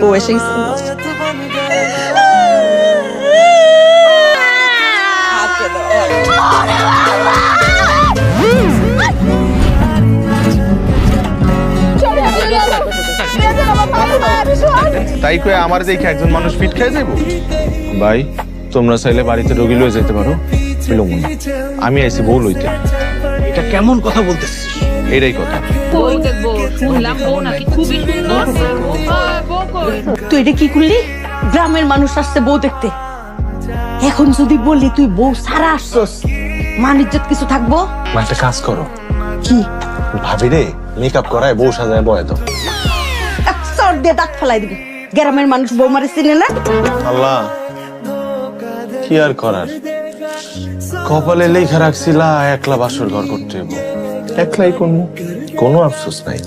ও এসে তাই কয়ে আমার দেখে একজন মানুষ পিট খেয়ে যাবো? ভাই তোমরা চাইলে বাড়িতে রোগী লয়ে যেতে পারো, আমি আইছি বউ লইতে। এটা কেমন কথা বলতেছিস? এটাই কথা। তুই এটা কি করলি? গ্রামের মানুষ আসছে বউ দেখতে, এখন যদি বললি তুই বউ সারা আসছস, মান ইজ্জত কিছু থাকবো? একটা কাজ করো, কি? ভাবি রে মেকআপ করায় বউ সাজায় বয় দাও। চর দিয়ে দাঁত ফেলাই দিবি। গ্রামের মানুষ বউ মারে চিনে না। আল্লাহ কি আর করার, কপালে লেখা রাখছিলা একলা বাসর ঘর করতে হইব, একলাই করবো, কোনো আফসোস নাই।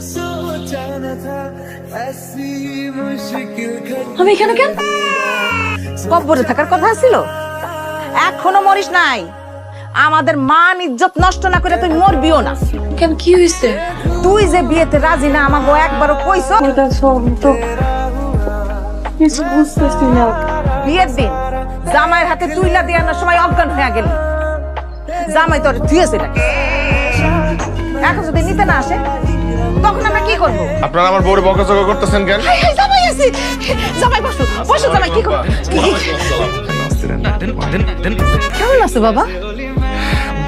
আমি এখানে কেন? কবরে থাকার কথা ছিল, এখনো মরিস নাই। আমাদের মান ইজ্জত নষ্ট না করে তুই মরবিও না। কেন, কি হয়েছে? তুই যে বিয়েতে রাজি না আমাকে একবারও কইছ? বিয়ের দিন জামাইয়ের হাতে তুইলা দেওয়ার সময় অজ্ঞান হয়ে গেলি। জামাই তোর ধুয়েছে নাকি? এখন যদি নিতে না আসে তখন আমরা কি করবো? আপনারা আমার বউরে বকাঝকা করতেছেন কেন? জামাই আছে, জামাই বসো বসো। জামাই কি করবো? কেমন আছে বাবা?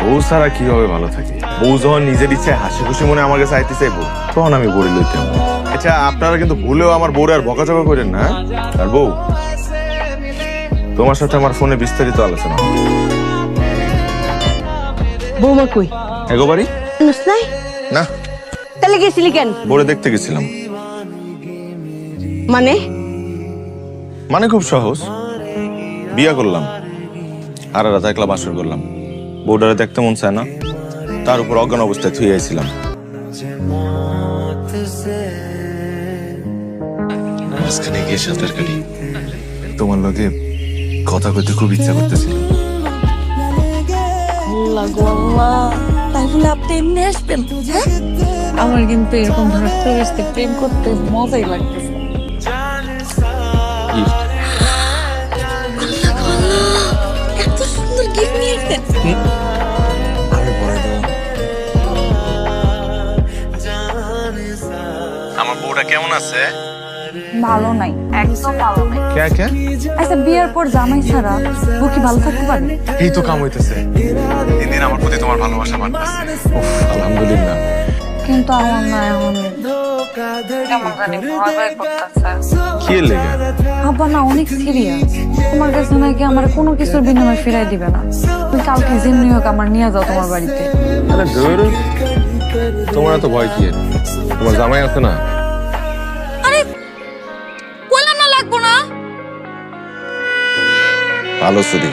বউ ছাড়া কিভাবে ভালো থাকি? বউ যখন নিজের ইচ্ছায় হাসি খুশি মনে আমার কাছে আইতে চাইবো তখন আমি বউরে লইতে। আচ্ছা আপনারা কিন্তু ভুলেও আমার বউরে আর বকাঝকা করেন না। আর বউ, তোমার সাথে আমার ফোনে বিস্তারিত আলোচনা। বৌমা কই? এগোবারই নাই না। তাহলে গেছিলি কেন? বউরে দেখতে গেছিলাম। মানে? মানে খুব সহজ, বিয়া করলাম আর রাত একলা বাসর করলাম, বউডারে দেখতে মন চায় না, তার উপর অজ্ঞান অবস্থায় থুয়ে আইছিলাম। মাঝখানে গিয়ে সাঁতার কাটি, তোমার লগে কথা কইতে খুব ইচ্ছা করতেছিল। তাই বলে আপনি এমনি আসবেন? আমার কিন্তু এরকম ভাবতে আসতে প্রেম করতে মজাই লাগতেছে। এত সুন্দর গিফট নিয়ে আসছেন। আমার বউটা কেমন আছে? ভালো নাই, একদম ভালো নাই। কে কে? আচ্ছা বিয়ের পর জামাই ছাড়া বউ কি ভালো থাকতে পারে? এই তো কাম হইতেছে, দিন দিন আমার প্রতি তোমার ভালোবাসা বাড়তেছে। আলহামদুলিল্লাহ। কিন্তু আমার না, এখন কেমন জানি ভয় ভয় করতেছে। কি লেগে? আব্বা না অনেক সিরিয়াস, তোমার কাছে নাকি আমার কোনো কিছুর বিনিময় ফিরাই দিবে না। তুমি কালকে যেমনি হোক আমার নিয়ে যাও তোমার বাড়িতে। আরে ধর, তোমার এত ভয় কি? তোমার জামাই আছে না? আরে কইলাম না লাগবো না। ভালো চুরি।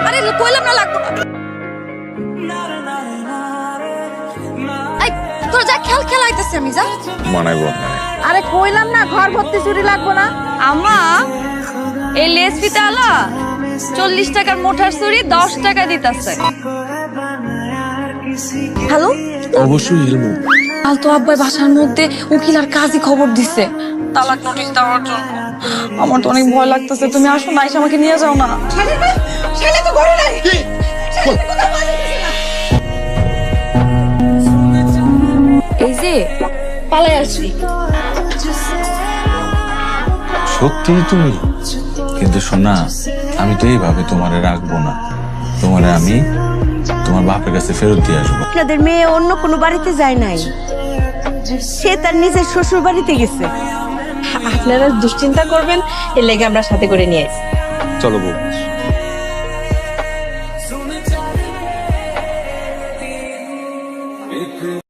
আরে কইলাম না লাগবো না। এই তোর যা খেল খেলাইতেছি আমি, যা। মানাইবো না। আরে কইলাম না ঘর ভর্তি চুরি লাগবো না। আমা এই লেস ফিতালা 40 টাকার মোটার চুরি 10 টাকা দিতেছে। হ্যালো, অবশ্যই হিলমু। কাল তো আব্বাই বাসার মধ্যে উকিল আর কাজী খবর দিছে তালাক নোটিশ দেওয়ার জন্য। আমার তো অনেক ভয় লাগতেছে, তুমি আসো না, এসে আমাকে নিয়ে যাও না। ছেলে তো ঘরে নাই। এই যে পালাই আসি। সত্যি তুমি? কিন্তু শোনা, আমি তো এইভাবে তোমারে রাখবো না, তোমারে আমি তোমার বাপের কাছে ফেরত দিয়ে আসবো। আপনাদের মেয়ে অন্য কোনো বাড়িতে যায় নাই, সে তার নিজের শ্বশুর বাড়িতে গেছে। আপনারা দুশ্চিন্তা করবেন এর লেগে আমরা সাথে করে নিয়ে আসি। চলো বউ।